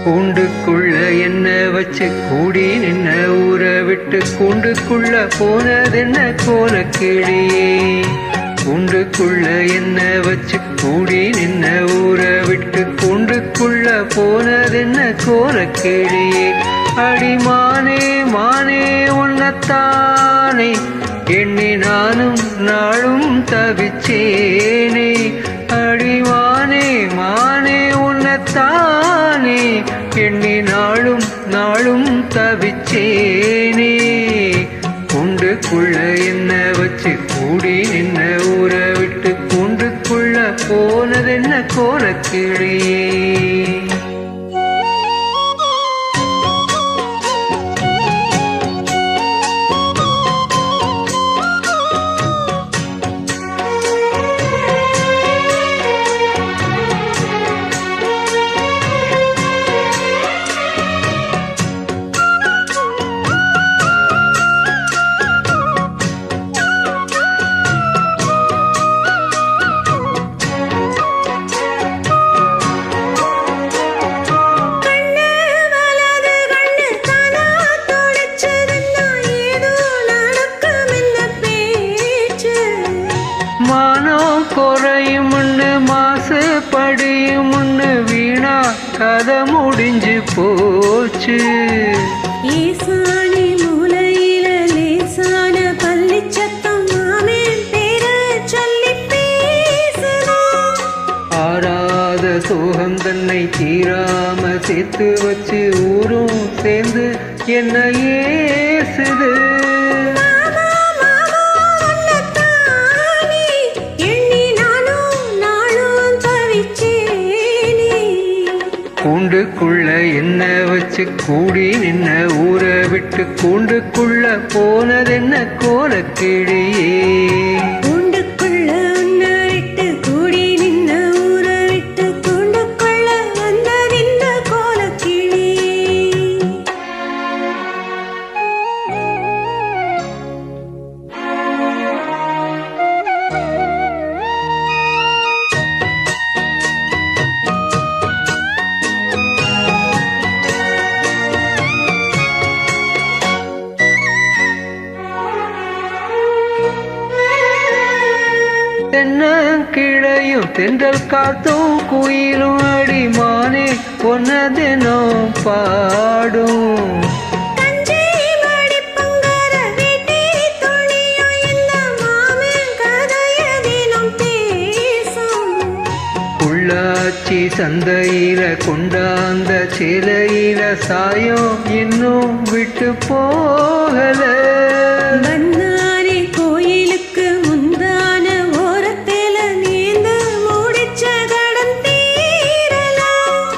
கூண்டுக்குள்ள என்ன வச்சு கூடி நின்ன ஊற விட்டு கூண்டுக்குள்ள போனதென்ன கோலக்கிளியே. கூண்டுக்குள்ள என்ன வச்சு கூடி நின்ன ஊற விட்டு கூண்டுக்குள்ள போனதென்ன கோலக்கிளியே. அடிமானே மானே உன்னத்தானே எண்ணி நானும் நாளும் தவிச்சேனே. அடிமானே மானே உன்னத்தானே எண்ணி நாளும் நாளும் தவிச்சேனே. கூண்டுக்குள்ள என்ன வச்சு கூடி நின்ன ஊற விட்டு கூண்டுக்குள்ள போனதென்ன கோலக்கிளியே. மானம் குறையும்னு மாசு படியும்னு வீணா கதை முடிஞ்சு போச்சு. ஈசானி மூலையில லேசான பள்ளி சத்தம் மாமே பேர சொல்லி பேசுதா. ஆறாத சோகம் தன்னை தீராம சேர்த்து வச்சு ஊரும் சேர்ந்து என்ன ஏசுது. கூண்டுக்குள்ள என்ன வச்சு கூடி நின்ன ஊற விட்டு கூண்டுக்குள்ள போனதென்ன கோலக்கிளியே. கூண்டுக்குள்ள உன்னை விட்டு கூடி நின்ன ஊற விட்டு கூண்டுக்குள்ள வந்ததிந்த கோலக்கிளியே. தென்னங்கிளையும் தென்றல் காத்தும் குயிலும் அடிமானே பொன்னதெனும் பாடும். உள்ளாச்சி சந்தையில கொண்டாந்த சிலையில சாயம் இன்னும் விட்டு போகல. கோயிலுக்கு முந்தான ஓரத்தில நீந்த மூடிச்ச கடன் தீரலாம்.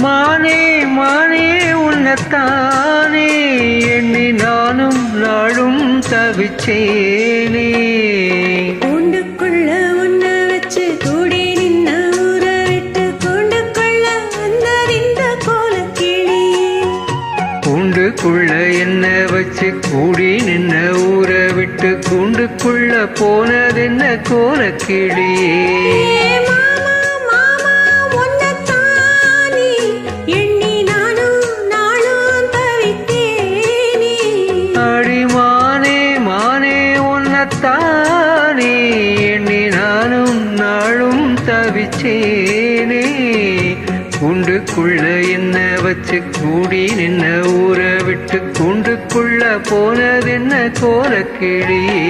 மானே மானே உன்னத்தானே எண்ணி நானும் நாளும் தவிச்சேனே. கூண்டுக்குள்ள உன்னை வச்சு கூடி நின்ன ஊற விட்டு கூண்டுக்குள்ள வந்ததிந்த கோலக்கிளியே. கூண்டுக்குள்ள என்ன வச்சு கூடி நின்ன ஊற விட்டு கூண்டுக்குள்ள போனதென்ன கோலக்கிளியே. அடிமானே மானே உன்னத்தானே எண்ணி நானும் நாளும் தவிச்சேனே. கூண்டுக்குள்ள என்ன வச்சு கூடி நின்ன ஊற விட்டு கூண்டுக்குள்ள போனதென்ன கோலக்கிளியே.